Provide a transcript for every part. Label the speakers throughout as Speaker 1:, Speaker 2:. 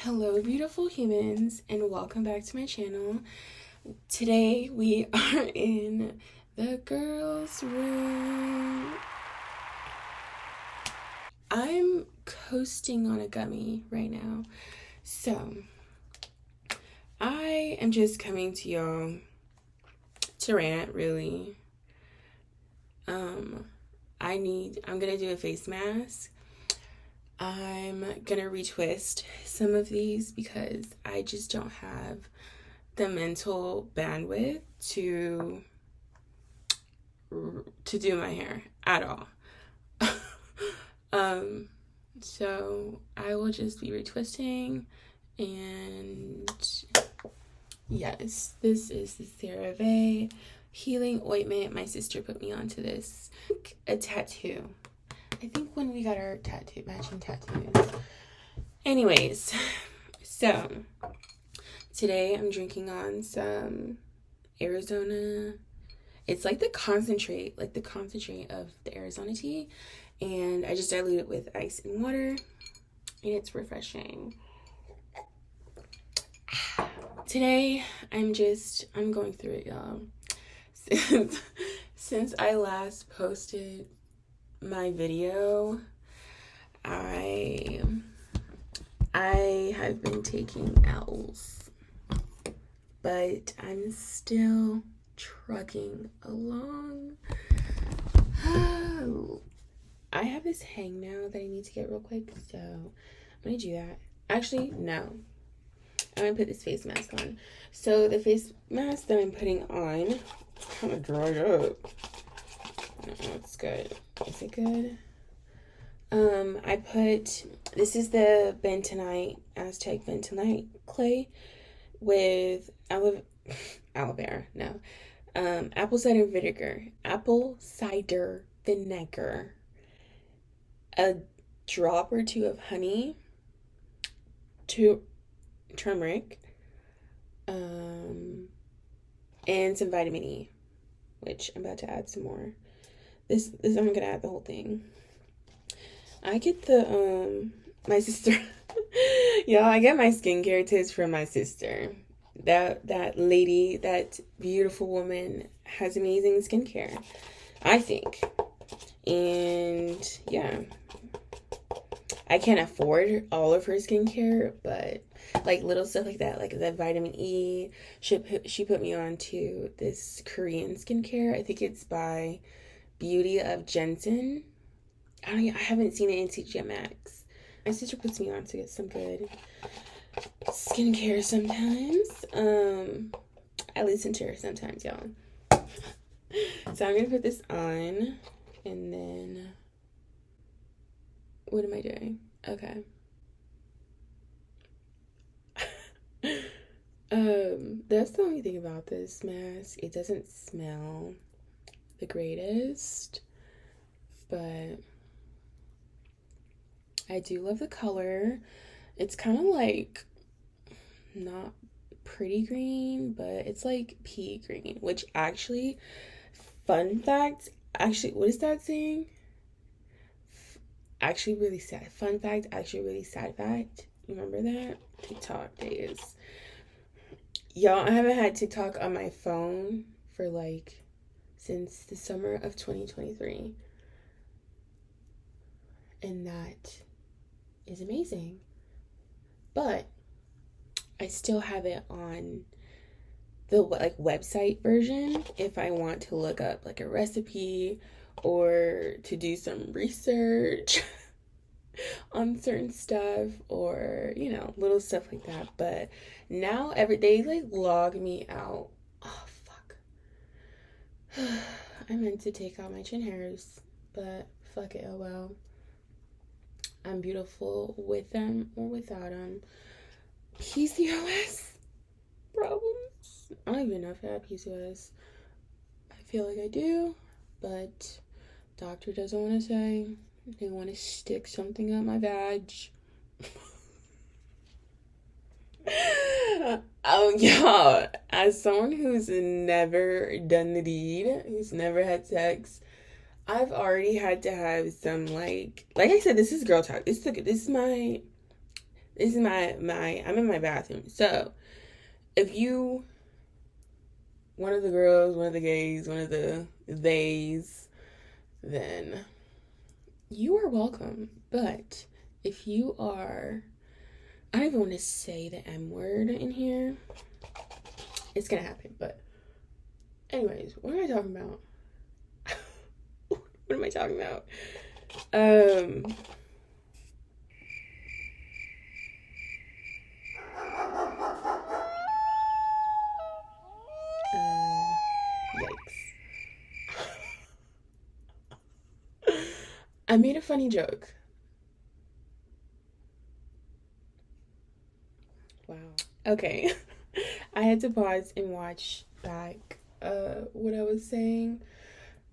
Speaker 1: Hello, beautiful humans, and welcome back to my channel. Today we are in the girls' room. I'm coasting on a gummy right now, so I am just coming to y'all to rant, really. I'm gonna do a face mask. I'm gonna retwist some of these because I just don't have the mental bandwidth to do my hair at all. So I will just be retwisting, and yes, this is the CeraVe healing ointment. My sister put me onto this. A tattoo. I think when we got our matching tattoos. Anyways, so today I'm drinking on some Arizona. It's like the concentrate of the Arizona tea. And I just dilute it with ice and water. And it's refreshing. Today, I'm going through it, y'all. Since I last posted my video, I have been taking L's, but I'm still trucking along. I have this hangnail that I need to get real quick, so I'm gonna do that. Actually, no. I'm gonna put this face mask on. So the face mask that I'm putting on kind of dried up. No, it's good. Is it good? This is the bentonite, Aztec bentonite clay with aloe vera, no. Apple cider vinegar, a drop or two of honey, turmeric, and some vitamin E, which I'm about to add some more. This I'm gonna add the whole thing. I get my sister. Y'all, I get my skincare tips from my sister. That lady, that beautiful woman, has amazing skincare, I think. And yeah, I can't afford all of her skincare, but like little stuff like that, like the vitamin E. She put me on to this Korean skincare. I think it's by Beauty of Jensen. I haven't seen it in TJ Maxx. My sister puts me on to get some good skincare sometimes. I listen to her sometimes, y'all. So I'm gonna put this on, and then what am I doing? Okay. That's the only thing about this mask. It doesn't smell the greatest, but I do love the color. It's kind of like not pretty green, but it's like pea green, which actually, fun fact, what is that saying? Actually really sad. Fun fact, actually really sad fact. Remember that? TikTok days. Y'all, I haven't had TikTok on my phone for since the summer of 2023. And that is amazing. But I still have it on the website version if I want to look up a recipe or to do some research on certain stuff, or little stuff like that. But now they log me out. Oh fuck. I meant to take out my chin hairs, but fuck it, oh well. I'm beautiful with them or without them. PCOS problems. I don't even know if I have PCOS. I feel like I do, but doctor doesn't want to say. They want to stick something up my vag. Y'all, as someone who's never done the deed, who's never had sex, I've already had to have some like I said, this is girl talk. This is my This is I'm in my bathroom. So if you, one of the girls, one of the gays, one of the theys, then you are welcome. But if you are, I don't even want to say the M word in here. It's gonna happen. But anyways, what am I talking about? What am I talking about? Yikes. I made a funny joke. Wow. Okay. I had to pause and watch back what I was saying.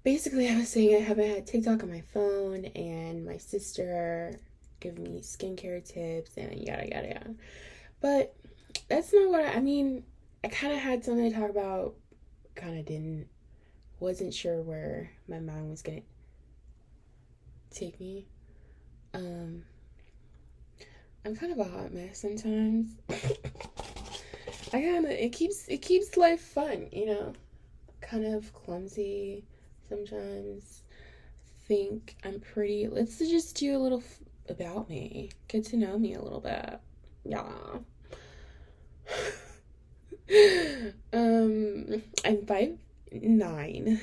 Speaker 1: Basically, I was saying I haven't had TikTok on my phone, and my sister gave me skincare tips and yada yada yada. But that's not what I mean. I kind of had something to talk about, kind of didn't, wasn't sure where my mind was gonna take me. I'm kind of a hot mess sometimes. It keeps life fun, you know. Kind of clumsy sometimes. Think I'm pretty. Let's just do a little about me. Get to know me a little bit. Yeah. I'm 5'9".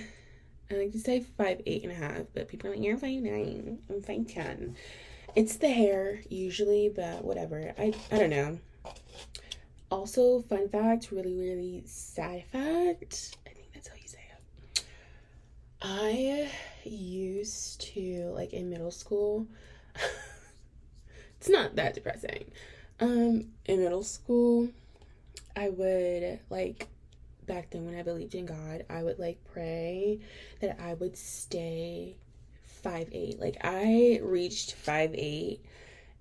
Speaker 1: I like to say 5'8.5", but people are like, you're 5'9". I'm 5'10". It's the hair usually, but whatever. I don't know. Also, fun fact, really, really sad fact. I think that's how you say it. I used to, like, in middle school, it's not that depressing. In middle school, I would, like, back then when I believed in God, I would, like, pray that I would stay 5'8". Like, I reached 5'8"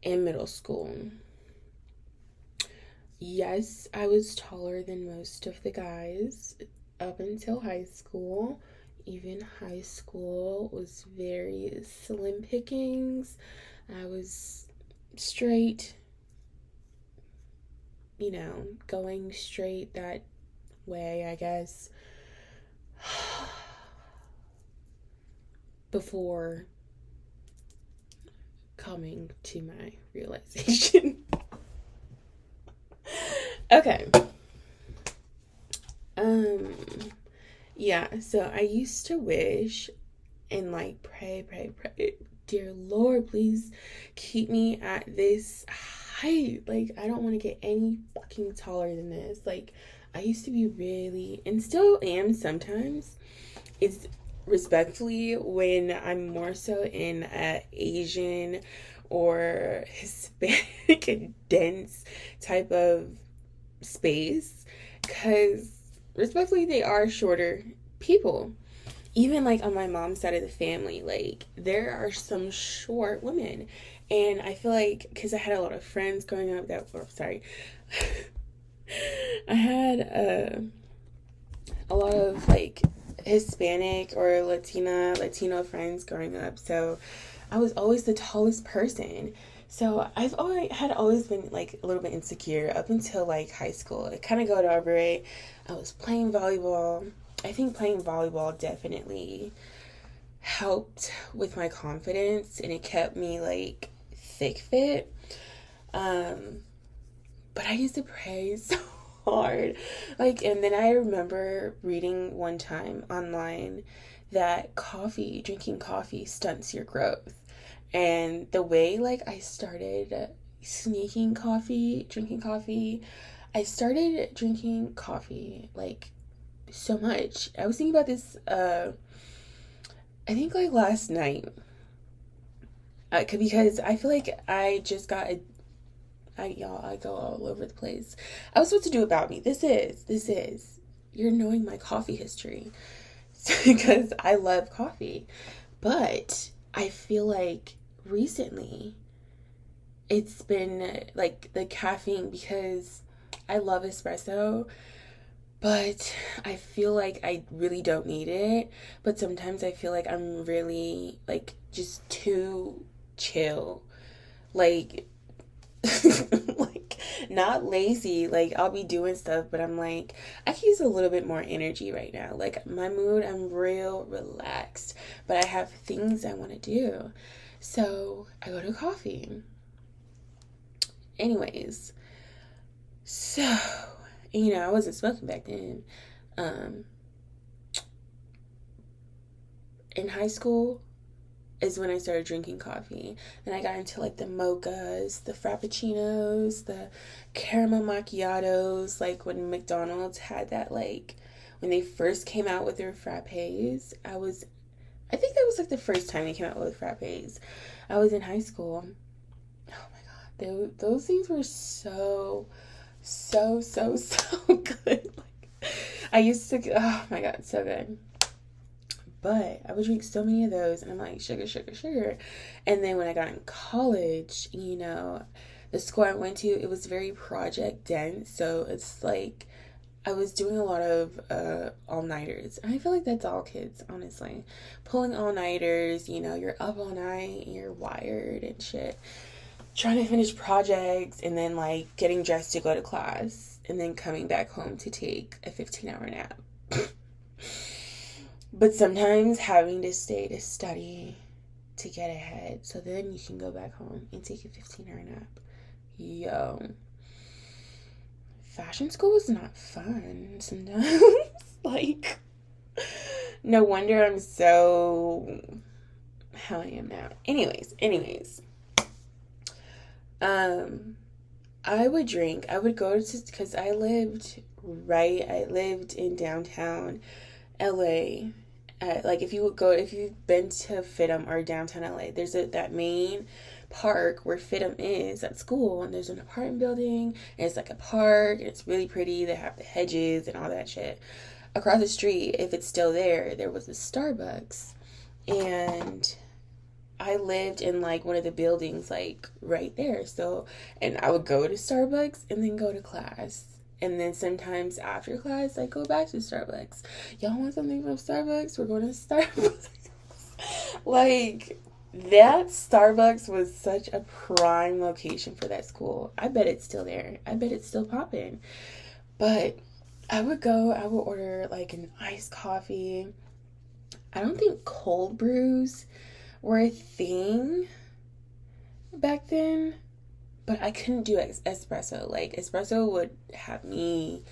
Speaker 1: in middle school. Yes, I was taller than most of the guys up until high school. Even high school was very slim pickings. I was straight, you know, going straight that way, I guess. Before coming to my realization. Okay. Yeah, so I used to wish and like pray, dear Lord, please keep me at this height. Like, I don't want to get any fucking taller than this. Like, I used to be really, and still am sometimes. It's respectfully when I'm more so in a Asian or Hispanic dense type of space, because respectfully they are shorter people. Even like on my mom's side of the family, like there are some short women, and I feel like because I had a lot of friends growing up that were I had a lot of like Hispanic or Latino friends growing up, so I was always the tallest person. So I've always been like a little bit insecure up until like high school. I kind of got over it. I was playing volleyball. I think playing volleyball definitely helped with my confidence, and it kept me like thick fit. But I used to pray so hard. Like, and then I remember reading one time online that drinking coffee stunts your growth. And the way like I started drinking coffee, I started drinking coffee like so much. I was thinking about this I think like last night. Because I feel like I just got I go all over the place. I was supposed to do about me. This is you're knowing my coffee history because I love coffee. But I feel like recently it's been like the caffeine, because I love espresso, but I feel like I really don't need it. But sometimes I feel like I'm really like just too chill. Like Not lazy. Like, I'll be doing stuff, but I'm like, I can use a little bit more energy right now. Like, my mood, I'm real relaxed, but I have things I want to do. So I go to coffee. Anyways, so, I wasn't smoking back then. Um, in high school is when I started drinking coffee. And I got into like the mochas, the frappuccinos, the caramel macchiatos, like when McDonald's had that, like when they first came out with their frappes. I think that was like the first time they came out with frappes. I was in high school. Oh my god, those things were so good. Like, I used to, oh my god, so good. But I would drink so many of those, and I'm like, sugar, sugar, sugar. And then when I got in college, the school I went to, it was very project dense. So it's like I was doing a lot of all-nighters. And I feel like that's all kids, honestly. Pulling all-nighters, you're up all night, and you're wired and shit. Trying to finish projects, and then like getting dressed to go to class, and then coming back home to take a 15-hour nap. But sometimes having to stay to study to get ahead, so then you can go back home and take a 15-hour nap. Yo. Fashion school was not fun sometimes. Like, no wonder I'm so how I am now. Anyways. I would drink. I would go to, because I lived in downtown LA. Like if you've been to FITM or downtown LA, there's that main park where FITM is at school, and there's an apartment building, and it's like a park, and it's really pretty. They have the hedges and all that shit. Across the street, if it's still there was a Starbucks, and I lived in like one of the buildings like right there. So, and I would go to Starbucks and then go to class. And then sometimes after class, I go back to Starbucks. Y'all want something from Starbucks? We're going to Starbucks. Like, that Starbucks was such a prime location for that school. I bet it's still there. I bet it's still popping. But I would order like an iced coffee. I don't think cold brews were a thing back then. But I couldn't do espresso. Like, espresso would have me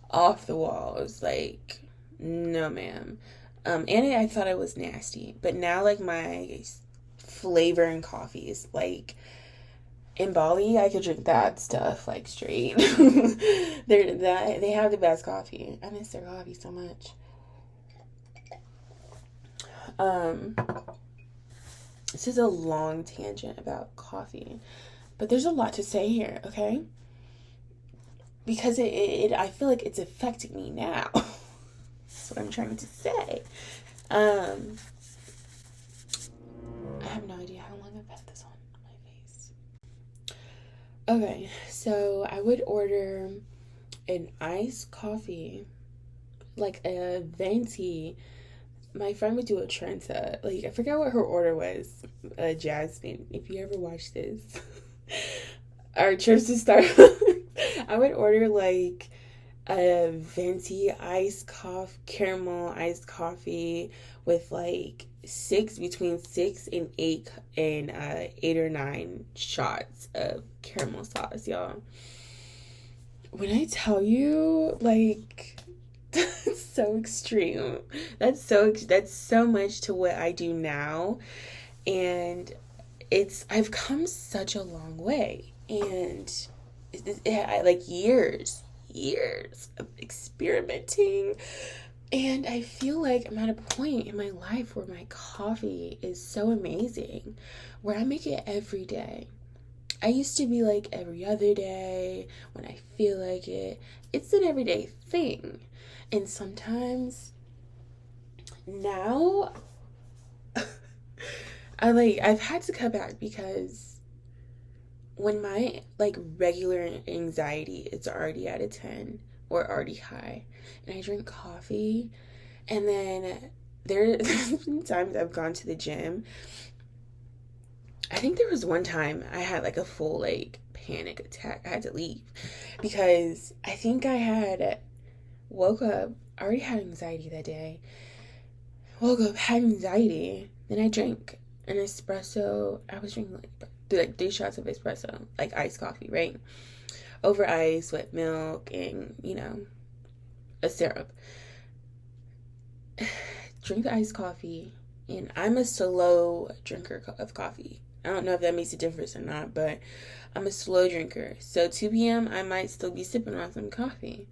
Speaker 1: off the walls. Like, no, ma'am. And I thought it was nasty. But now, like, my flavor in coffee is, like, in Bali, I could drink that stuff, like, straight. They have the best coffee. I miss their coffee so much. This is a long tangent about coffee. But there's a lot to say here, okay? Because I feel like it's affecting me now. That's what I'm trying to say. I have no idea how long I've had this on my face. Okay, so I would order an iced coffee, like a venti. My friend would do a trenza. Like, I forgot what her order was. Jasmine, if you ever watch this. Our trips to Starbucks, I would order like a venti caramel iced coffee with like between 6 and 8 and 8 or 9 shots of caramel sauce, y'all. When I tell you, like, that's so extreme. That's so much to what I do now, and I've come such a long way, and like years of experimenting, and I feel like I'm at a point in my life where my coffee is so amazing, where I make it every day. I used to be like every other day when I feel like it. It's an everyday thing, and sometimes now I've had to cut back, because when my like regular anxiety is already at a 10 or already high, and I drink coffee, and then there's been times I've gone to the gym. I think there was one time I had like a full like panic attack. I had to leave because I think I had woke up, I already had anxiety that day. Woke up, had anxiety. Then I drank an espresso. I was drinking like 3 shots of espresso, like iced coffee, right? Over ice with milk and, a syrup. Drink the iced coffee, and I'm a slow drinker of coffee. I don't know if that makes a difference or not, but I'm a slow drinker. So 2 p.m., I might still be sipping on some coffee.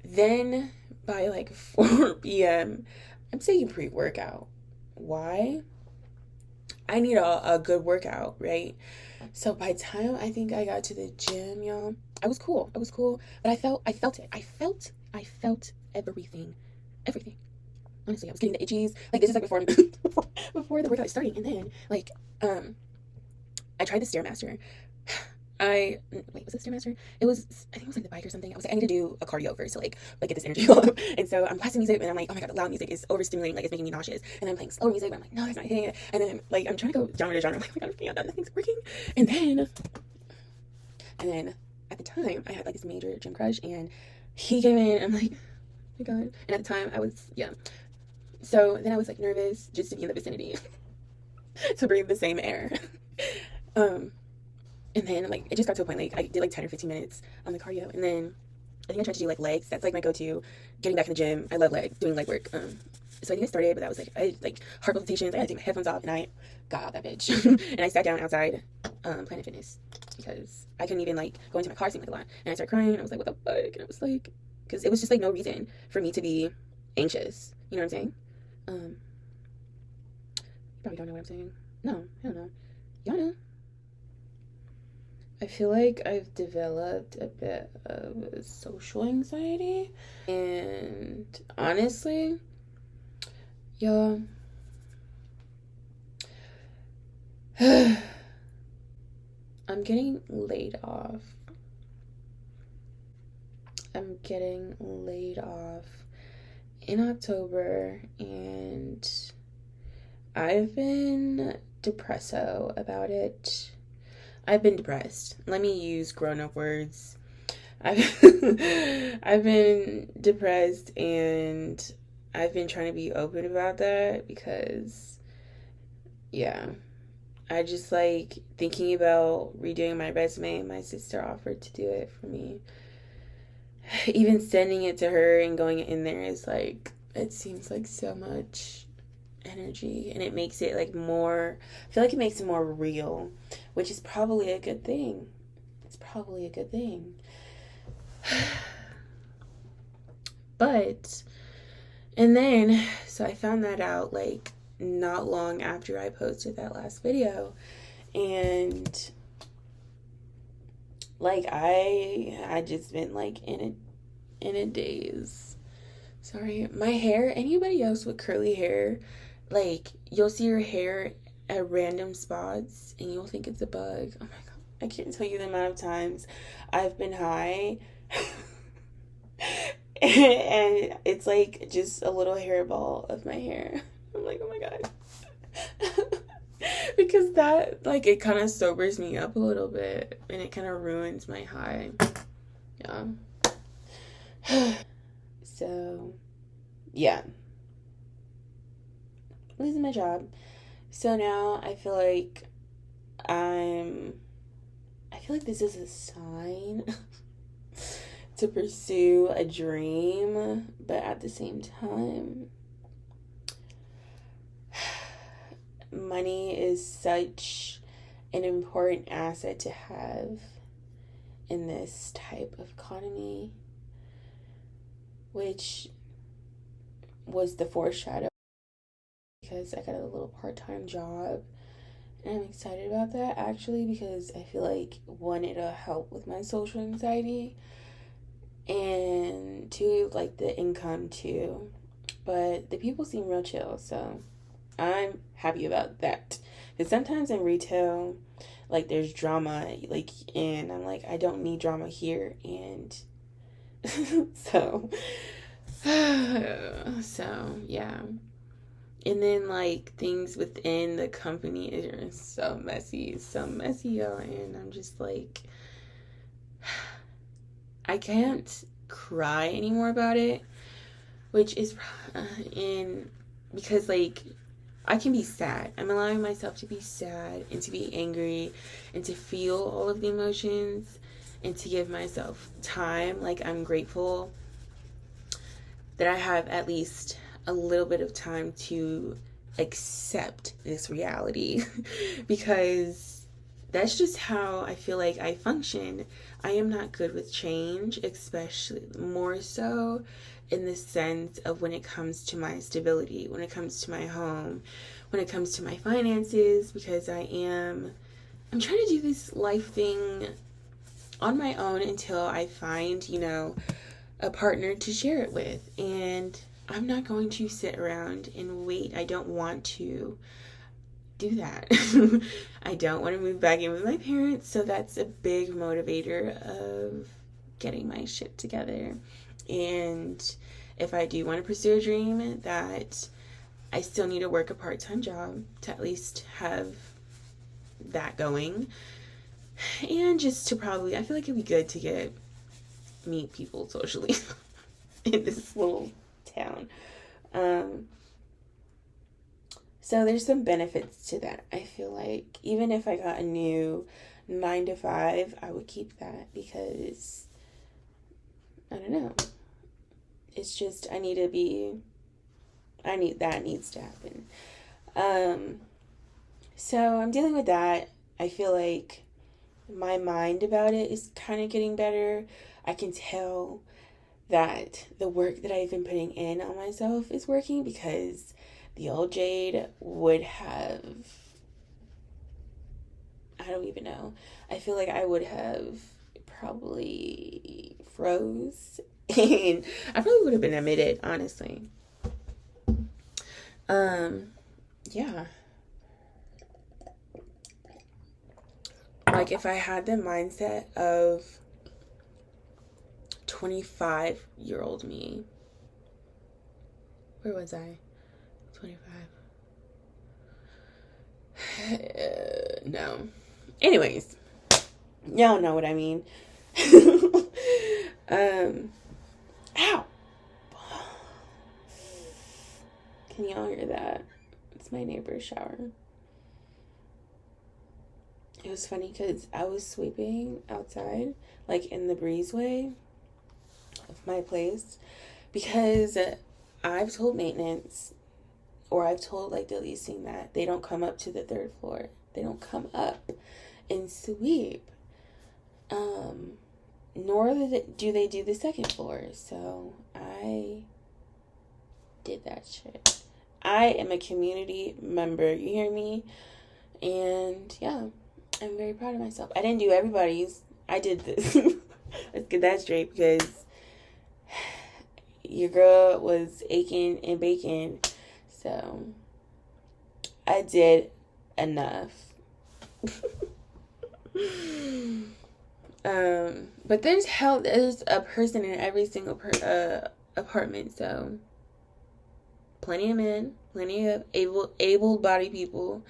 Speaker 1: Then by like 4 p.m., I'm taking pre-workout. Why? I need a good workout, right? So by the time I think I got to the gym, y'all, I was cool. But I felt it. I felt everything. Honestly, I was getting the itchies. Like, this is like before before the workout starting. And then, like, I tried the Stairmaster. Wait, was it Stairmaster? It was, I think it was like the bike or something. I was like, I need to do a cardio first to like get this energy up. And so I'm blasting music, and I'm like, oh my god, the loud music is overstimulating, like it's making me nauseous. And then I'm playing slower music, but I'm like, no, that's not hitting it. And then like I'm trying to go genre to genre. I'm like, oh my god, I'm done, nothing's working. And then at the time I had like this major gym crush, and he came in, and I'm like, oh my god. And at the time I was, yeah. So then I was like nervous just to be in the vicinity to breathe the same air. And then, like, it just got to a point, like, I did, like, 10 or 15 minutes on the cardio. And then I think I tried to do, like, legs. That's, like, my go-to. Getting back in the gym. I love doing leg work. So I think I started, but that was, like, heart palpitations. I had to take my headphones off, and I got out that bitch. And I sat down outside Planet Fitness because I couldn't even, like, go into my car, seemed like a lot. And I started crying, and I was like, what the fuck? And I was like, because it was just, like, no reason for me to be anxious. You know what I'm saying? You probably don't know what I'm saying. No, hell no. Y'all know. I feel like I've developed a bit of social anxiety. And honestly, y'all, I'm getting laid off. In October, and I've been depresso about it. I've been depressed. Let me use grown-up words. I've been depressed, and I've been trying to be open about that because, yeah, I just like thinking about redoing my resume. My sister offered to do it for me. Even sending it to her and going in there is like, it seems like so much energy, and it makes it like more, I feel like it makes it more real, which is probably a good thing. But, and then, so I found that out like not long after I posted that last video, and like I just been like in a daze. Sorry, my hair, anybody else with curly hair, like, you'll see your hair at random spots and you'll think it's a bug. Oh my god. I can't tell you the amount of times I've been high and it's like just a little hairball of my hair. I'm like, oh my god. Because that, like, it kind of sobers me up a little bit and it kind of ruins my high. Yeah. So, yeah. Losing my job. So now I feel like this is a sign to pursue a dream, but at the same time, money is such an important asset to have in this type of economy, which was the foreshadow because I got a little part-time job, and I'm excited about that actually because I feel like, one, it'll help with my social anxiety, and two, like the income too. But the people seem real chill, so I'm happy about that. Because sometimes in retail, like, there's drama, like, and I'm like, I don't need drama here, and so yeah. And then, like, things within the company are so messy, y'all. And I'm just like, I can't cry anymore about it, which is, and because, like, I can be sad. I'm allowing myself to be sad and to be angry and to feel all of the emotions and to give myself time. Like, I'm grateful that I have at least a little bit of time to accept this reality because that's just how I feel like I function. I am not good with change, especially more so in the sense of when it comes to my stability, when it comes to my home, when it comes to my finances, because I'm trying to do this life thing on my own until I find, a partner to share it with. And I'm not going to sit around and wait. I don't want to do that. I don't want to move back in with my parents. So that's a big motivator of getting my shit together. And if I do want to pursue a dream, that I still need to work a part-time job to at least have that going. And just to probably, I feel like it'd be good to meet people socially in this little town. So there's some benefits to that. I feel like even if I got a new 9 to 5, I would keep that because I don't know. It's just that needs to happen. So I'm dealing with that. I feel like my mind about it is kind of getting better. I can tell that the work that I've been putting in on myself is working because the old Jade would have, I don't even know. I feel like I would have probably froze and I probably would have been admitted, honestly. Yeah. Like if I had the mindset of 25-year-old me. Where was I? 25. No. Anyways, y'all know what I mean. Ow. Can y'all hear that? It's my neighbor's shower. It was funny because I was sweeping outside, like in the breezeway of my place, because I've told maintenance, or I've told like the leasing that they don't come up to the 3rd floor. They don't come up and sweep. Nor do they do the 2nd floor. So I did that shit. I am a community member. You hear me? And yeah, I'm very proud of myself. I didn't do everybody's. I did this. Let's get that straight because your girl was aching and baking. So I did enough. But there's a person in every single apartment. So plenty of men, plenty of able-bodied people.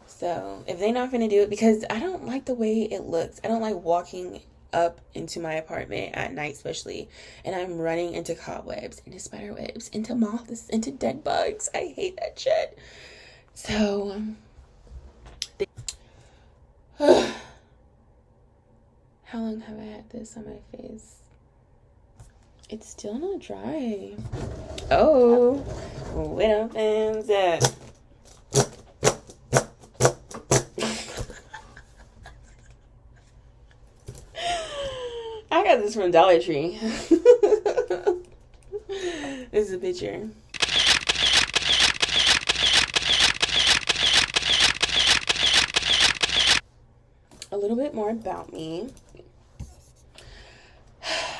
Speaker 1: So if they're not gonna do it, because I don't like the way it looks. I don't like walking up into my apartment at night, especially, and I'm running into cobwebs, into spider webs, into moths, into dead bugs. I hate that shit. So how long have I had this on my face? It's still not dry. Oh, where the fans at? I got this from Dollar Tree. This is a picture. A little bit more about me.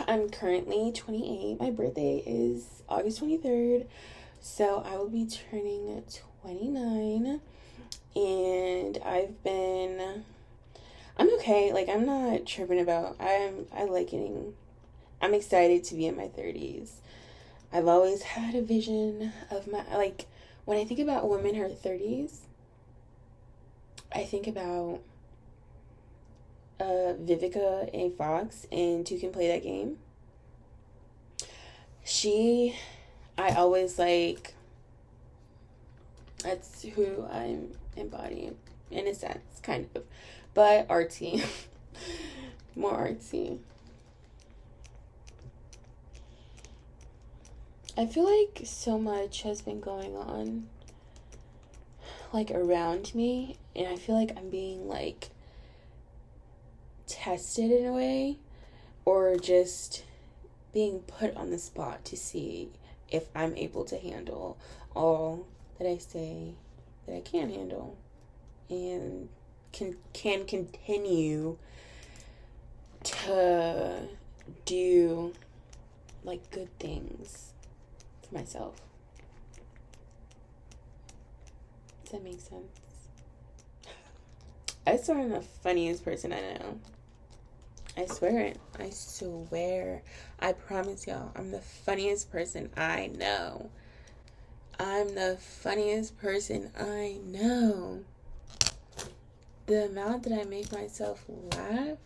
Speaker 1: I'm currently 28. My birthday is August 23rd. So I will be turning 29. And I'm okay. Like, I'm not tripping about, I'm excited to be in my 30s. I've always had a vision of when I think about women in her 30s, I think about Vivica A. Fox and Two Can Play That Game. I always like, that's who I'm embodying, in a sense, kind of. But artsy. More artsy. I feel like so much has been going on, like, around me, and I feel like I'm being, like, tested in a way, or just being put on the spot to see if I'm able to handle all that I say that I can handle, and can continue to do, like, good things for myself. Does that make sense? I swear I'm the funniest person I know. I swear it. I swear. I promise y'all, I'm the funniest person I know. I'm the funniest person I know. The amount that I make myself laugh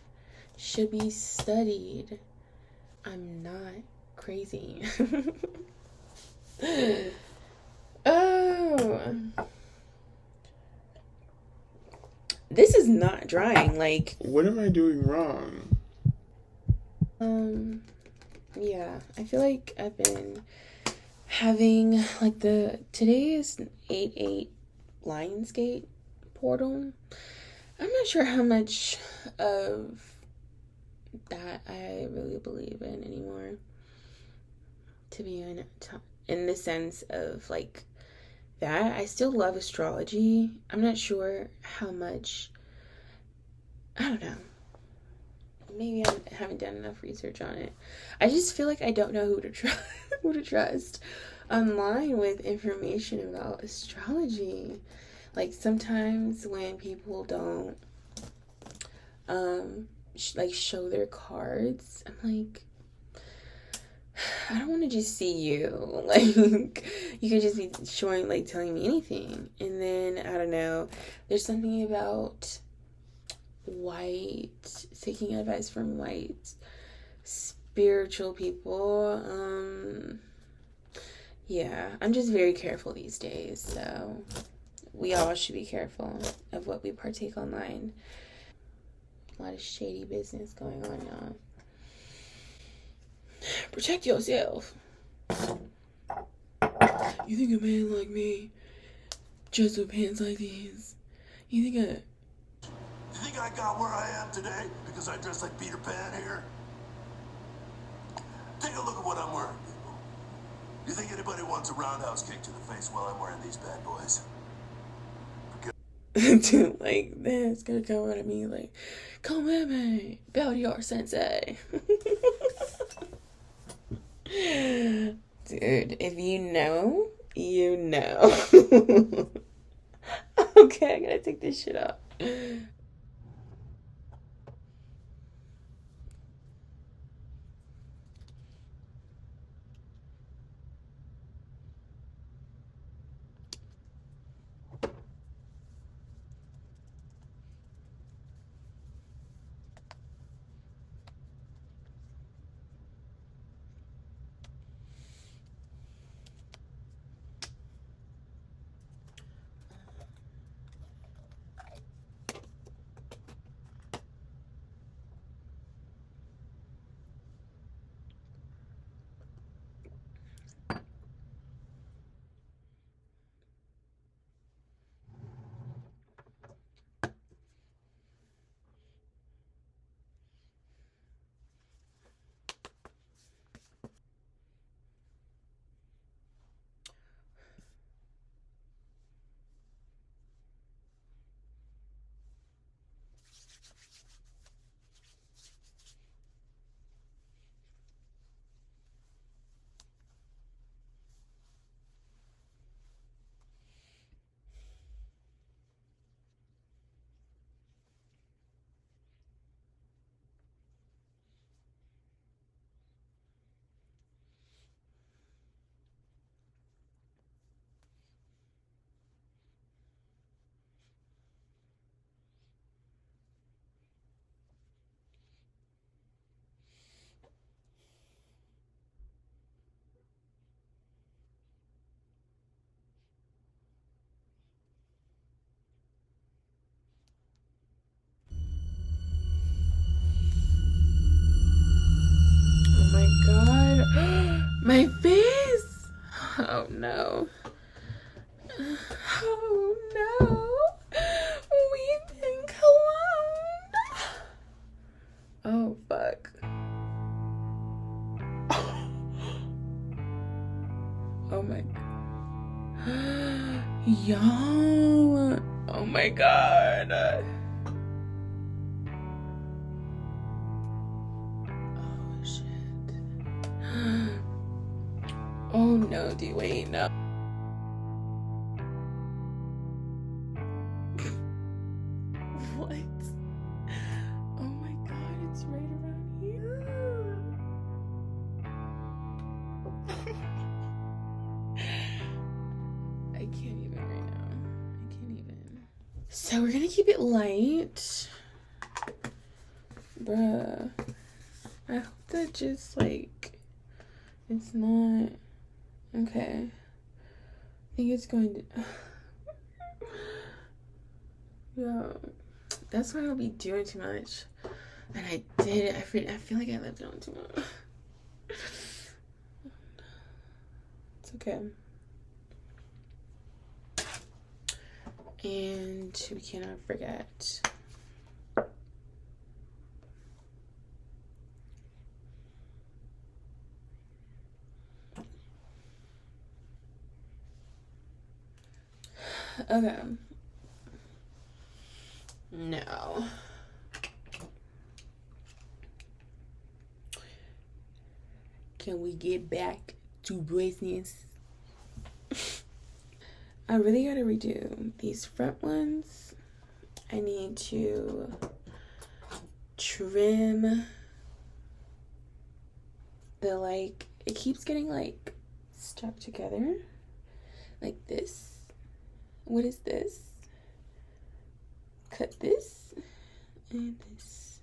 Speaker 1: should be studied. I'm not crazy. Oh. This is not drying. Like,
Speaker 2: what am I doing wrong?
Speaker 1: Yeah, I feel like I've been having, like, today is 8/8 Lionsgate portal. I'm not sure how much of that I really believe in anymore, to be in the sense of, like, that. I still love astrology. I'm not sure how much, I don't know. Maybe I haven't done enough research on it. I just feel like I don't know who to trust online with information about astrology. Like, sometimes when people don't show their cards, I'm like, I don't want to just see you. Like, you could just be showing, like, telling me anything. And then, I don't know, there's something about seeking advice from white spiritual people. Yeah, I'm just very careful these days, so we all should be careful of what we partake online. A lot of shady business going on, y'all. Protect yourself. You think a man like me, just with pants like these, you think
Speaker 3: I got where I am today because I dress like Peter Pan here? Take a look at what I'm wearing, people. You think anybody wants a roundhouse kick to the face while I'm wearing these bad boys?
Speaker 1: Dude, like, that's gonna come out of me like, come at me, Beldior Sensei. Dude, if you know, you know. Okay, I gotta take this shit off. Oh, fuck. Oh my god. Yo. Oh my god. Oh shit. Oh no, dude, wait, no. What? Oh my god, it's right around here. I can't even right now. I can't even. So we're gonna keep it light. Bruh. I hope that just like it's not okay. I think it's going to yeah. That's why I don't be doing too much. And I did it. I feel like I left it on too much. It's okay. And we cannot forget. Okay. No. Can we get back to business? I really gotta redo these front ones. I need to trim the like, it keeps getting like stuck together like this. What is this? Cut this and this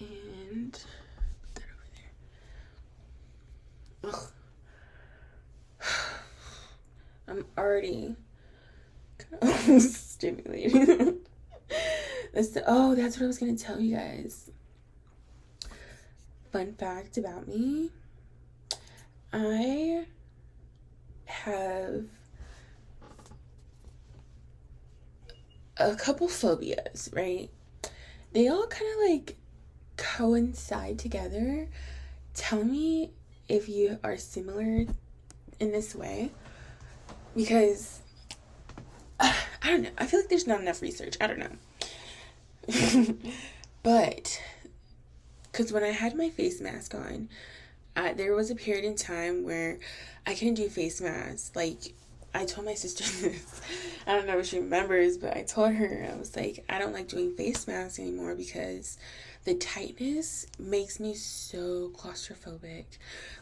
Speaker 1: and put that over there. Ugh. I'm already stimulated. That's what I was gonna tell you guys. Fun fact about me. I have a couple phobias, right? They all kind of like coincide together. Tell me if you are similar in this way, because I don't know. I feel like there's not enough research. I don't know. But because when I had my face mask on, there was a period in time where I couldn't do face masks. Like, I told my sister this. I don't know if she remembers, but I told her, I was like, I don't like doing face masks anymore because the tightness makes me so claustrophobic.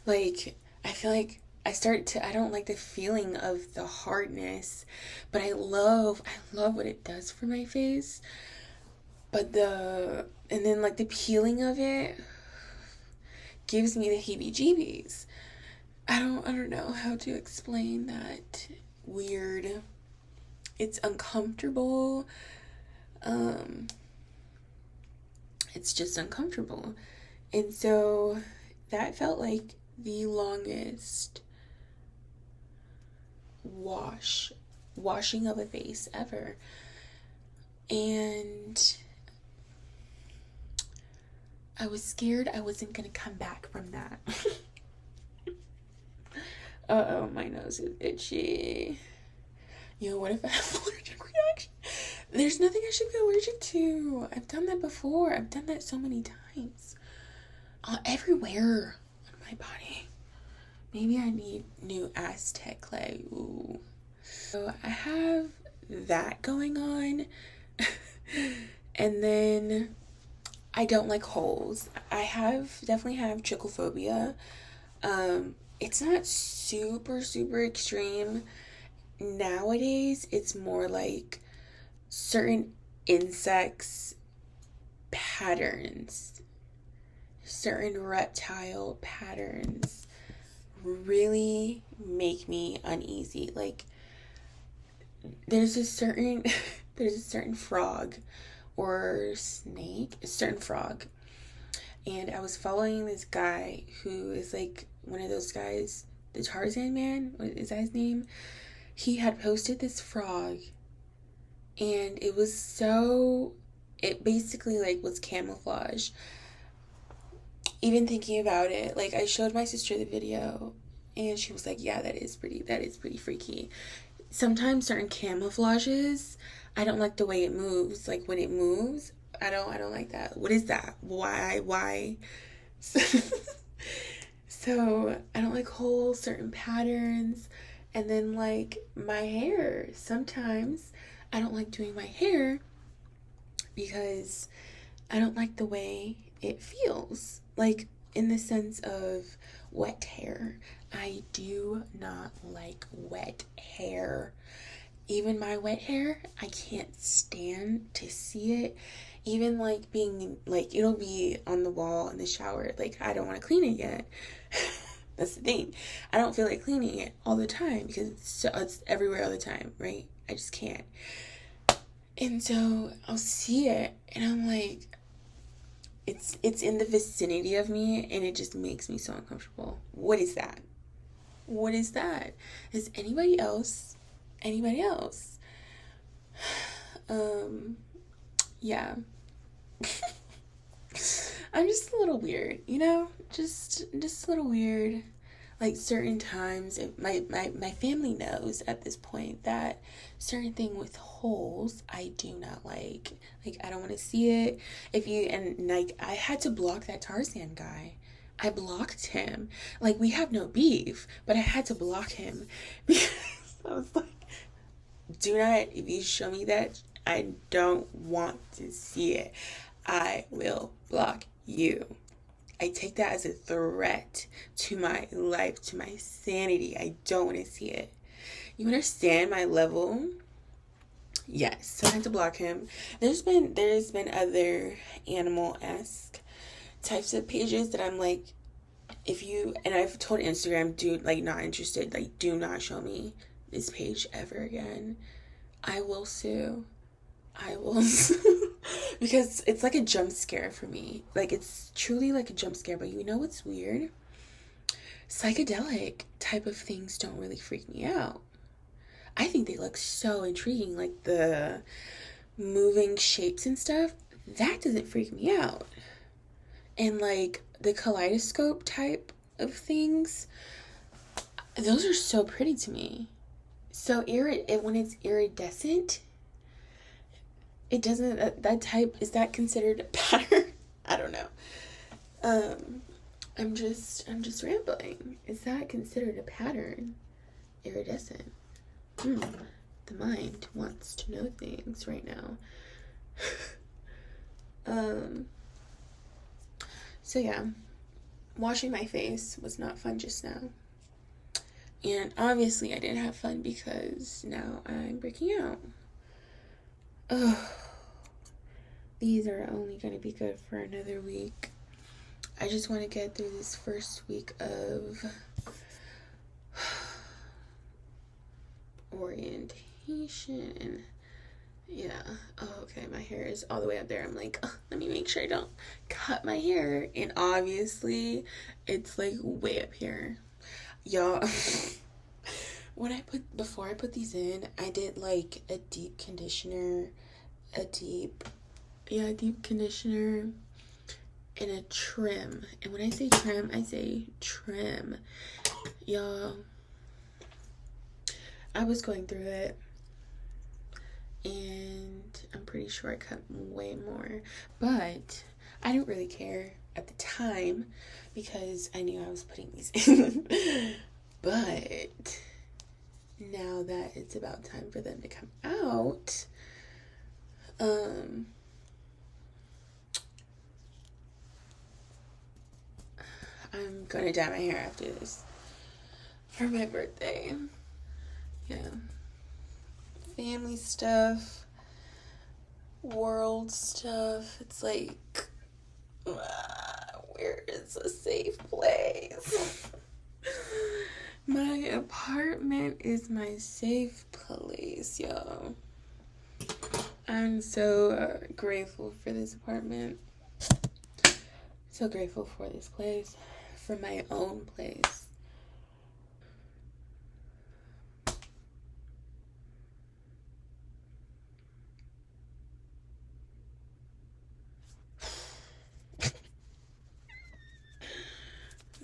Speaker 1: Like, I feel like I don't like the feeling of the hardness, but I love what it does for my face. But and then like the peeling of it gives me the heebie-jeebies. I don't know how to explain that weird. It's uncomfortable. It's just uncomfortable. And so that felt like the longest washing of a face ever. And I was scared I wasn't gonna come back from that. Uh-oh, my nose is itchy. What if I have allergic reaction? There's nothing I should be allergic to. I've done that before. I've done that so many times. Everywhere on my body. Maybe I need new Aztec clay. Ooh. So I have that going on. And then I don't like holes. I definitely have trichophobia. It's not super extreme. Nowadays, it's more like certain insects patterns, certain reptile patterns really make me uneasy. Like, there's a certain frog or snake, a certain frog. And I was following this guy who is like one of those guys, the Tarzan man, what is that his name? He had posted this frog, and it basically like was camouflage. even thinking about it, like I showed my sister the video and she was like, yeah, that is pretty freaky. Sometimes certain camouflages, I don't like the way it moves. Like when it moves, I don't like that. What is that? Why? So I don't like whole certain patterns. And then like my hair, sometimes I don't like doing my hair because I don't like the way it feels. Like in the sense of wet hair. I do not like wet hair. Even my wet hair, I can't stand to see it. Even like being like, it'll be on the wall in the shower. Like I don't want to clean it yet. That's the thing. I don't feel like cleaning it all the time because it's everywhere all the time, right? I just can't. And so I'll see it and I'm like, it's in the vicinity of me and it just makes me so uncomfortable. What is that? What is that? Is anybody else? Anybody else? Yeah. I'm just a little weird, you know? Just a little weird. Like certain times, my family knows at this point that certain thing with holes I do not like. Like I don't want to see it. And like I had to block that Tarzan guy. I blocked him. Like we have no beef, but I had to block him because I was like, do not, if you show me that, I don't want to see it. I will block you. I take that as a threat to my life, to my sanity. I don't want to see it. You understand my level? Yes. So I had to block him. There's been other animal-esque types of pages that I'm like, and I've told Instagram, dude, like not interested. Like do not show me this page ever again. I will sue. I will sue. Because it's like a jump scare for me. Like it's truly like a jump scare. But you know what's weird? Psychedelic type of things don't really freak me out. I think they look so intriguing. Like the moving shapes and stuff. That doesn't freak me out. And like the kaleidoscope type of things, those are so pretty to me. So when it's iridescent, it doesn't, that type, is that considered a pattern? I don't know. I'm just rambling. Is that considered a pattern? Iridescent. The mind wants to know things right now. So yeah, washing my face was not fun just now. And obviously I didn't have fun because now I'm breaking out. Ugh. These are only going to be good for another week. I just want to get through this first week of orientation. Yeah. Oh, okay. My hair is all the way up there. I'm like, let me make sure I don't cut my hair. And obviously, it's like way up here. Y'all, before I put these in, I did like a deep conditioner, deep conditioner, and a trim. And when I say trim, I say trim. Y'all, I was going through it, and I'm pretty sure I cut way more, but I didn't really care at the time because I knew I was putting these in. But now that it's about time for them to come out, I'm gonna dye my hair after this for my birthday. Yeah. Family stuff, world stuff. It's like, where is a safe place? My apartment is my safe place, y'all. I'm so grateful for this apartment. So grateful for this place, for my own place.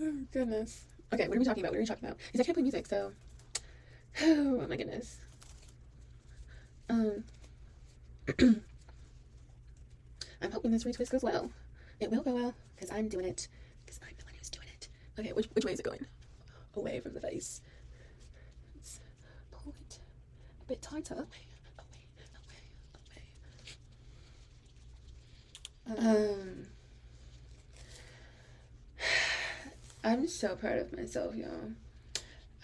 Speaker 1: Oh, goodness. Okay, what are we talking about? Because I can't play music, so. Oh, my goodness. I'm hoping this retwist goes well. It will go well, because I'm doing it. Because I'm the one who's doing it. Okay, which way is it going? Away from the face. Let's pull it a bit tighter. Away. I'm so proud of myself, y'all.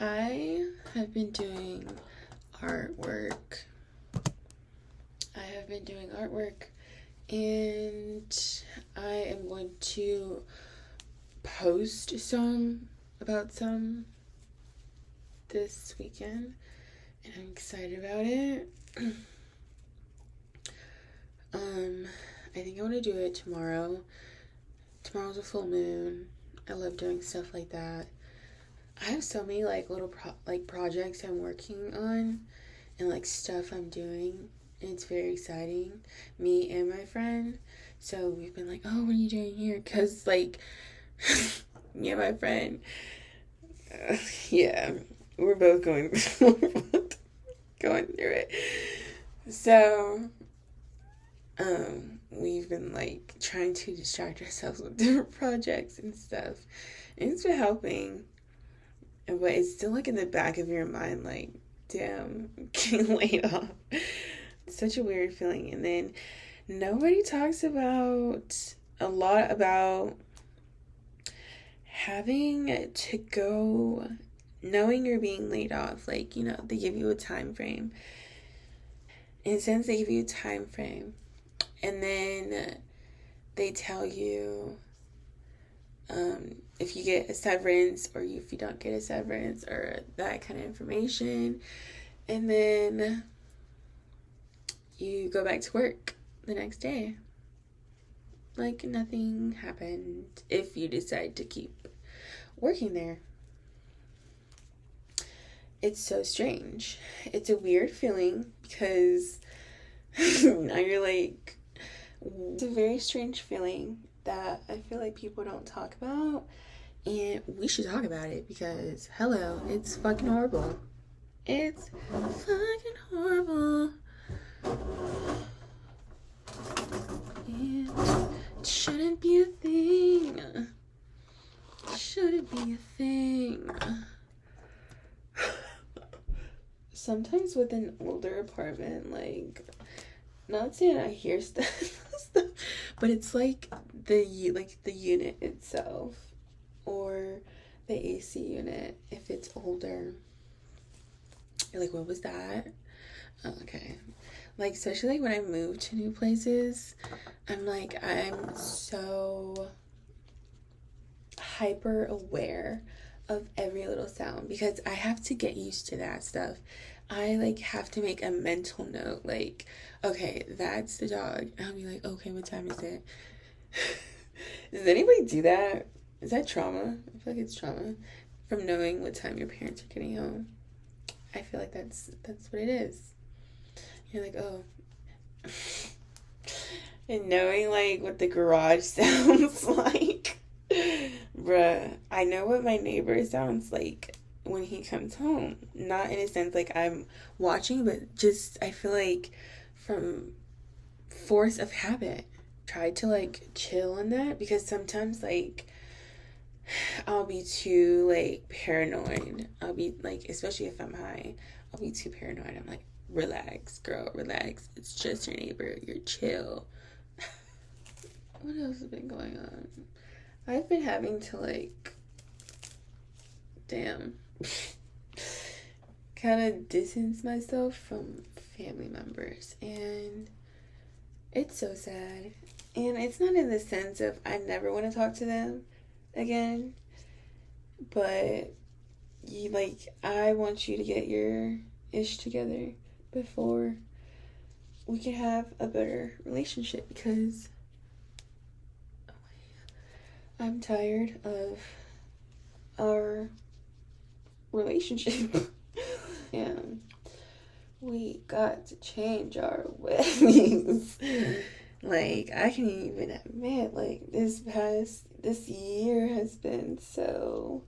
Speaker 1: I have been doing artwork. And I am going to post about some this weekend, and I'm excited about it. I think I want to do it tomorrow. Tomorrow's a full moon. I love doing stuff like that. I have so many like little projects I'm working on and like stuff I'm doing, and it's very exciting. Me and my friend. So we've been like, oh, what are you doing here? Because like me and my friend, yeah, we're both going through it. So we've been like trying to distract ourselves with different projects and stuff, and it's been helping. But it's still like in the back of your mind, like, damn, I'm getting laid off. It's such a weird feeling. And then nobody talks a lot about having to go, knowing you're being laid off. Like, you know, they give you a time frame. In a sense, they give you a time frame. And then they tell you if you get a severance or if you don't get a severance or that kind of information. And then you go back to work the next day. Like nothing happened if you decide to keep working there. It's so strange. It's a weird feeling because now you're like, it's a very strange feeling that I feel like people don't talk about, and we should talk about it because, hello, it's fucking horrible. It's fucking horrible. And it shouldn't be a thing. Sometimes with an older apartment, like, not saying I hear stuff, but it's like the unit itself or the AC unit, if it's older. You're like, what was that? Oh, okay. Like, especially like when I move to new places, I'm so hyper aware of every little sound because I have to get used to that stuff. I like have to make a mental note, like, okay, that's the dog. And I'll be like, okay, what time is it? Does anybody do that? Is that trauma? I feel like it's trauma from knowing what time your parents are getting home. I feel like that's what it is. You're like, oh. And knowing like what the garage sounds like. Bruh, I know what my neighbor sounds like when he comes home. Not in a sense like I'm watching, but just I feel like from force of habit. Try to like chill on that because sometimes like I'll be too like paranoid. I'll be like, especially if I'm high, I'll be too paranoid. I'm like, relax, girl, relax. It's just your neighbor. You're chill. What else has been going on? I've been having to like, kind of distance myself from family members, and it's so sad. And it's not in the sense of I never want to talk to them again, but I want you to get your ish together before we can have a better relationship because I'm tired of our relationship. And we got to change our ways. Like, I can even admit, like, this this year has been so,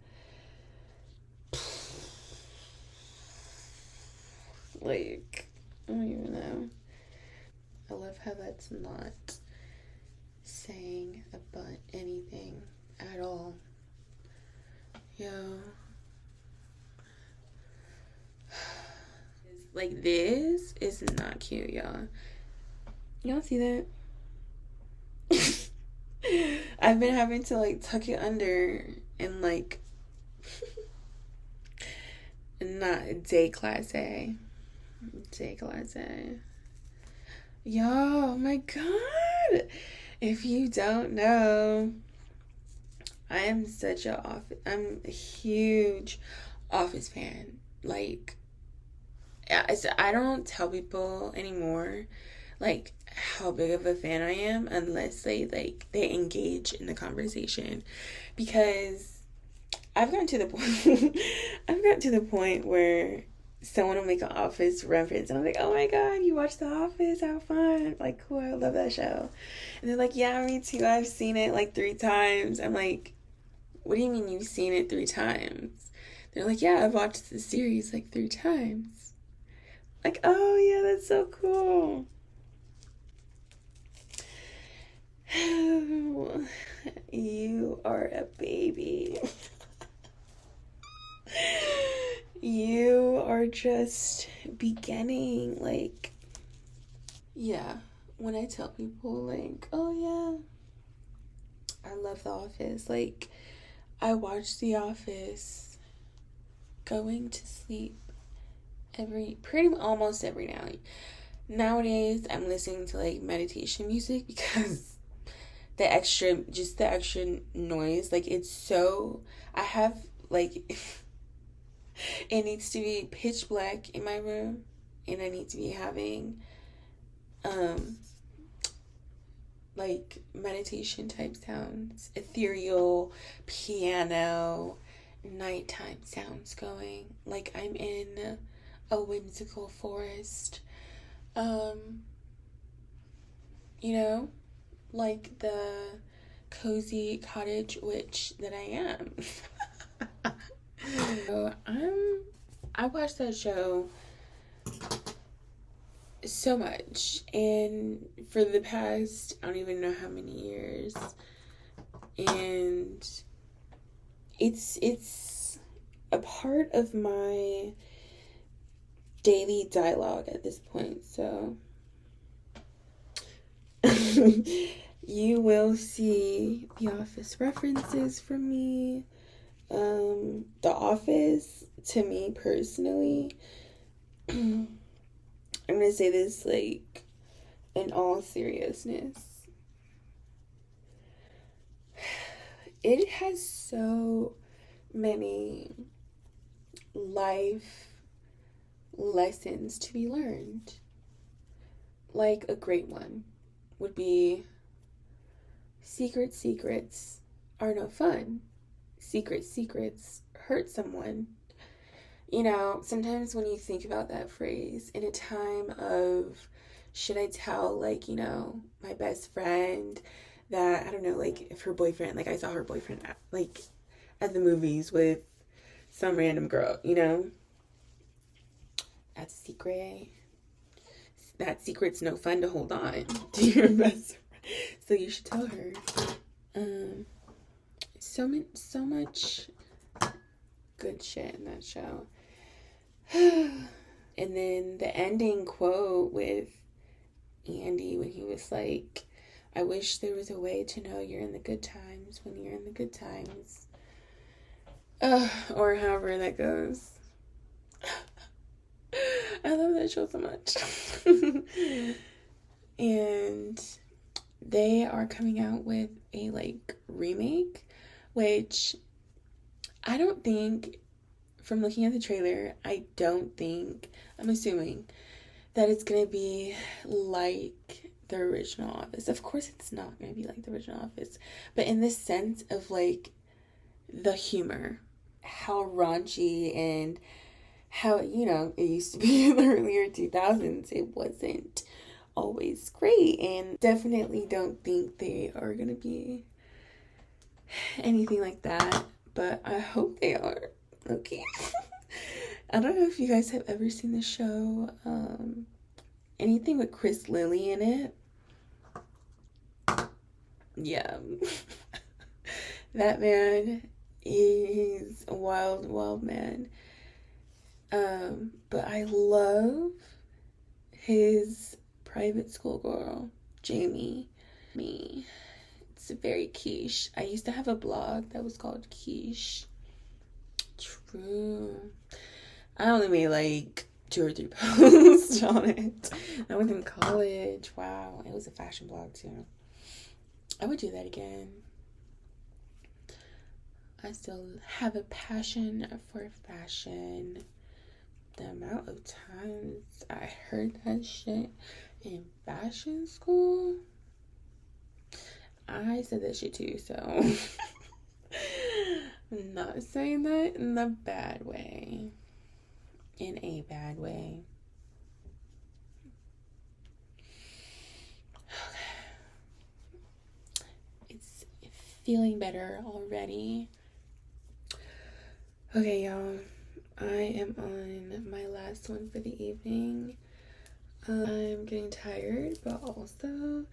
Speaker 1: like, I don't even know. I love how that's not saying about anything at all. Yo. Like, this is not cute, y'all. Y'all see that? I've been having to, like, tuck it under and, like, not déclassé. Déclassé. Yo, oh my God. If you don't know, I'm a huge Office fan. Like, I don't tell people anymore, like, how big of a fan I am unless they engage in the conversation, because I've gotten to the point where someone will make an Office reference and I'm like, oh my God, you watch The Office, how fun, like, cool, I love that show. And they're like, yeah, me too, I've seen it like 3 times. I'm like, what do you mean you've seen it 3 times? They're like, yeah, I've watched the series like 3 times. Like, oh yeah, that's so cool. You are a baby. You are just beginning. Like, yeah, when I tell people, like, oh yeah, I love The Office. Like, I watch The Office going to sleep almost every night. Nowadays, I'm listening to, like, meditation music because the extra noise, like, it's so, I have, like, it needs to be pitch black in my room, and I need to be having, like, meditation type sounds, ethereal piano, nighttime sounds going, like I'm in a whimsical forest, you know, like the cozy cottage witch that I am. So I watched that show so much, and for the past, I don't even know how many years, and it's a part of my daily dialogue at this point. So you will see The Office references from me. The Office, to me personally, I'm gonna say this, like, in all seriousness, it has so many life lessons to be learned. Like, a great one would be, secrets are no fun. Secrets hurt someone. You know, sometimes when you think about that phrase in a time of, should I tell, like, you know, my best friend that, I don't know, like, if her boyfriend, like, I saw her boyfriend at, like, at the movies with some random girl, you know? That's a secret. That secret's no fun to hold on to your best friend. So you should tell her. So much good shit in that show. And then the ending quote with Andy when he was like, I wish there was a way to know you're in the good times when you're in the good times. Or however that goes. I love that show so much. And they are coming out with a, like, remake, which I don't think, from looking at the trailer, I'm assuming that it's gonna be like the original Office. Of course it's not gonna be like the original Office, but in the sense of, like, the humor, how raunchy and how, you know, it used to be in the earlier 2000s, it wasn't always great, and definitely don't think they are gonna be anything like that, but I hope they are. Okay. I don't know if you guys have ever seen the show, anything with Chris Lilly in it. Yeah. That man is a wild, wild man. But I love his private school girl, Jamie. It's very quiche. I used to have a blog that was called Quiche. True. I only made like 2 or 3 posts on it. I was in college. Wow. It was a fashion blog too. I would do that again. I still have a passion for fashion. The amount of times I heard that shit in fashion school, I said that shit too, so I'm not saying that in the bad way. In a bad way. It's feeling better already. Okay, y'all. I am on my last one for the evening. I'm getting tired, but also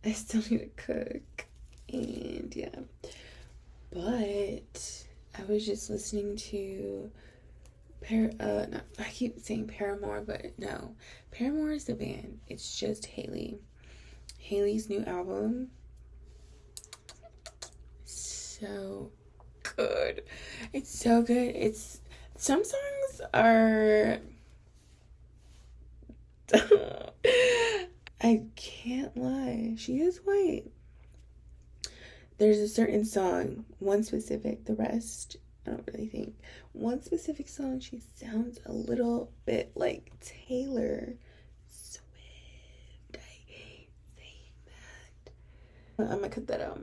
Speaker 1: I still need to cook. And yeah. But I was just listening to I keep saying Paramore, but no. Paramore is the band. It's just Haley. Haley's new album. So good. It's so good. Some songs are I can't lie. She is white. There's a certain song, one specific, the rest, I don't really think. One specific song, she sounds a little bit like Taylor Swift. I hate saying that. I'm gonna cut that out.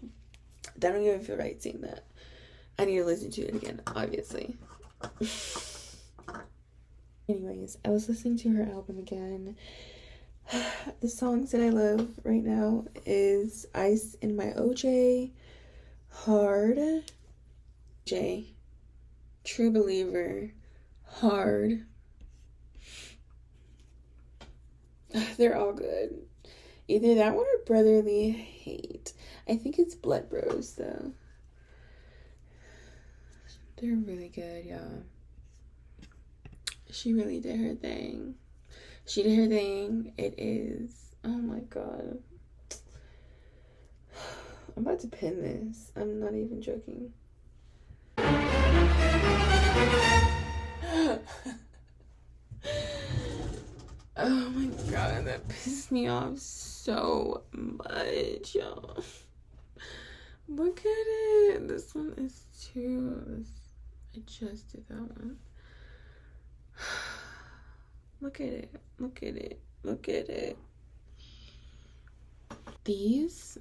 Speaker 1: I don't even feel right saying that. I need to listen to it again, obviously. Anyways, I was listening to her album again. The songs that I love right now is Ice in My OJ, Hard, J, True Believer, Hard. They're all good. Either that one or Brotherly Hate. I think it's Blood Bros though. They're really good, y'all. She really did her thing. She did her thing. It is, oh my god. I'm about to pin this. I'm not even joking. Oh my god, that pissed me off so much, y'all. Look at it. This one is too. I just did that one. Look at it. Look at it. Look at it. These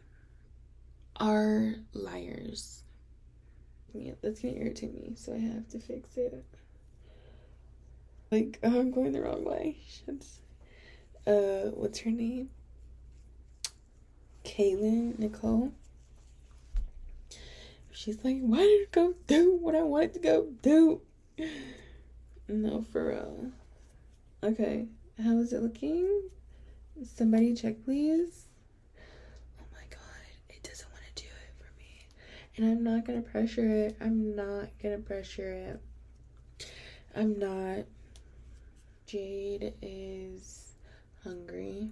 Speaker 1: are liars. Yeah, that's gonna irritate me, so I have to fix it. Like, oh, I'm going the wrong way. What's her name? Kaylin Nicole. She's like, why did it go do what I wanted to go do? No, for real. Okay, how is it looking? Somebody check, please. Oh my god, it doesn't want to do it for me. And I'm not gonna pressure it. I'm not. Jade is hungry.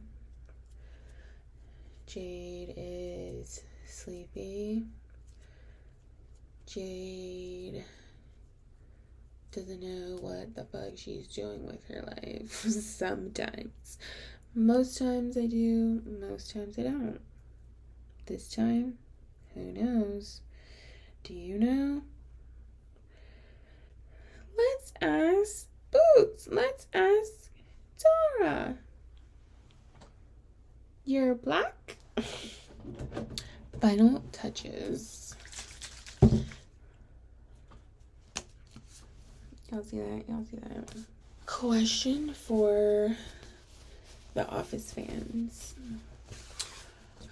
Speaker 1: Jade is sleepy. Jade doesn't know what the fuck she's doing with her life. Sometimes. Most times I do, most times I don't. This time, who knows? Do you know? Let's ask Boots. Let's ask Dora. You're black? Final touches. Y'all see that? Question for the Office fans.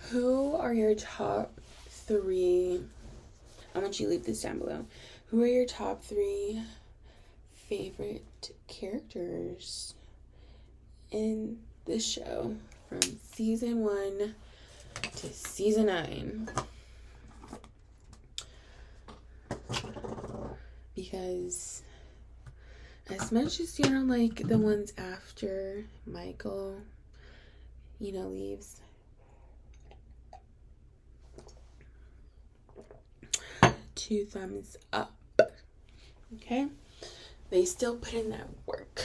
Speaker 1: Who are your top 3, I want you to leave this down below. Who are your top 3 favorite characters in this show from season 1 to season 9? Because as much as you don't like the ones after Michael, leaves, 2 thumbs up. Okay? They still put in that work.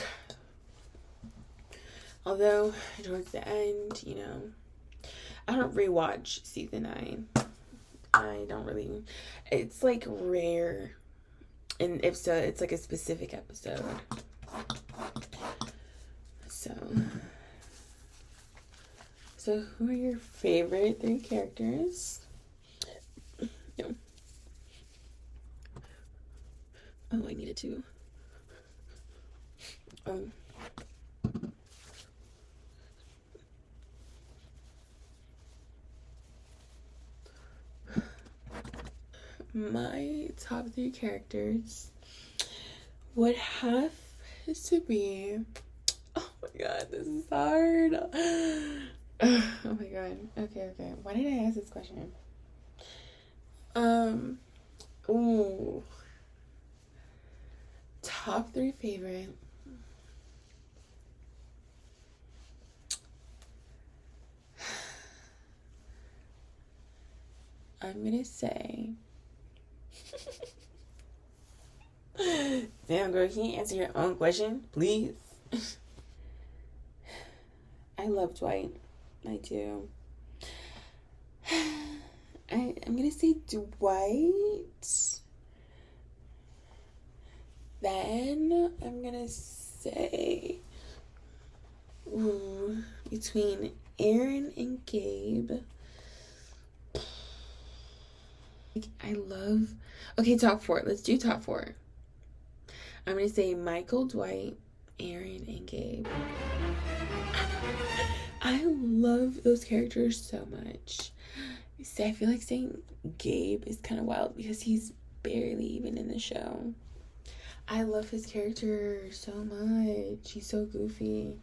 Speaker 1: Although, towards the end, I don't rewatch season 9. I don't really. It's like rare. And if so, it's like a specific episode. So who are your favorite 3 characters? No. Oh, I needed to. My top 3 characters would have to be. Oh my god, this is hard. Oh my god. Okay. Why did I ask this question? Ooh. Top 3 favorite. I'm gonna say. Damn, girl, can you answer your own question, please? I love Dwight. I do. I'm gonna say Dwight. Then I'm gonna say between Aaron and Gabe. I love. Okay, top 4. Let's do top 4. I'm gonna say Michael, Dwight, Aaron, and Gabe. I love those characters so much. See, I feel like saying Gabe is kind of wild because he's barely even in the show. I love his character so much. He's so goofy.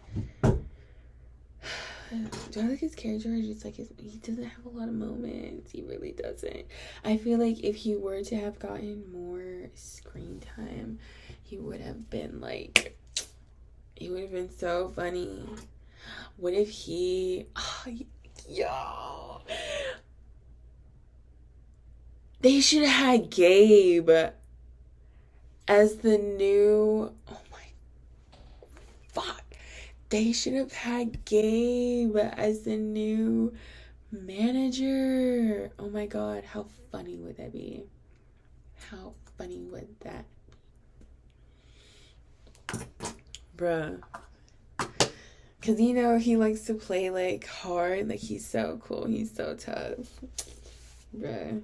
Speaker 1: Do I like his character? Or just like he doesn't have a lot of moments. He really doesn't. I feel like if he were to have gotten more screen time, he would have been so funny. What if they should have had Gabe as the new, they should have had Gabe as the new manager. Oh my god, how funny would that be? How funny would that be? Bruh. Because, he likes to play, hard. He's so cool. He's so tough. Bruh.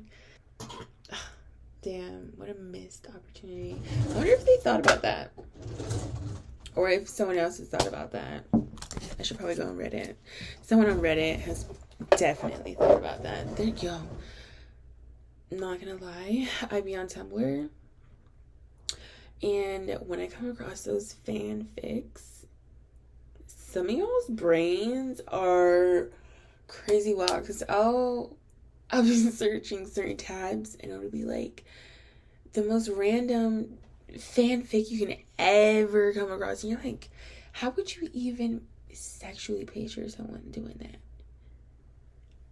Speaker 1: Damn, what a missed opportunity. I wonder if they thought about that. Or if someone else has thought about that. I should probably go on Reddit. Someone on Reddit has definitely thought about that. There you go. Not gonna lie, I be on Tumblr. And when I come across those fanfics, some of y'all's brains are crazy wild. Because I'll be searching certain tabs and it'll be the most random fanfic you can ever come across. And you're like, how would you even sexually picture someone doing that?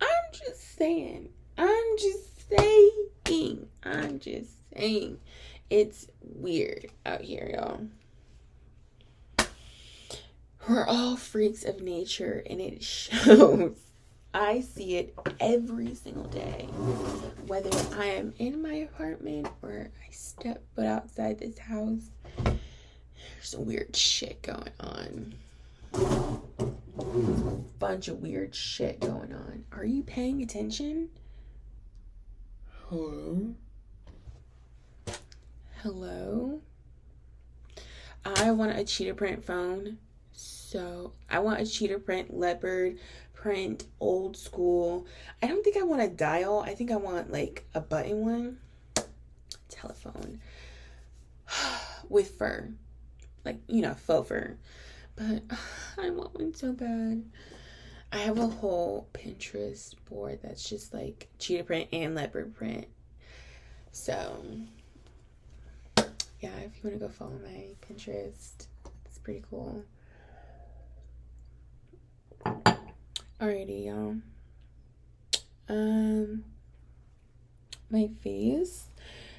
Speaker 1: I'm just saying. It's weird out here, y'all. We're all freaks of nature, and it shows. I see it every single day. Whether I am in my apartment or I step foot outside this house, there's some weird shit going on. There's a bunch of weird shit going on. Are you paying attention? Hello? I want a cheetah print phone. So I want a cheetah print leopard print, old school. I don't think I want a dial. I think I want like a button one. Telephone with fur, like, you know, faux fur. But I want one so bad. I have a whole Pinterest board that's just like cheetah print and leopard print. So yeah, if you want to go follow my Pinterest, it's pretty cool. Alrighty, y'all. My face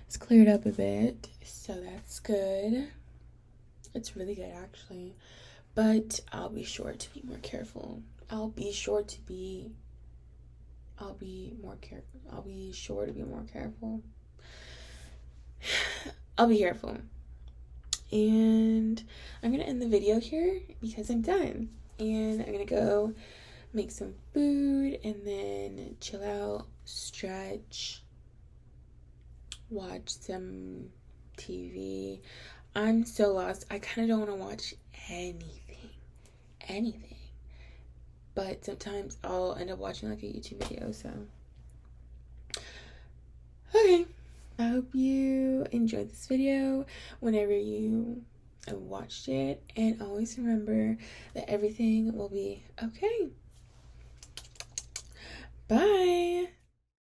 Speaker 1: is cleared up a bit, so that's good. It's really good, actually. But I'll be sure to be more careful. I'll be sure to be more careful. I'll be careful. And I'm gonna end the video here because I'm done. And I'm gonna go make some food and then chill out, stretch, watch some TV. I'm so lost. I kind of don't want to watch anything. But sometimes I'll end up watching like a YouTube video, so. Okay. I hope you enjoyed this video whenever you watched it. And always remember that everything will be okay. Bye.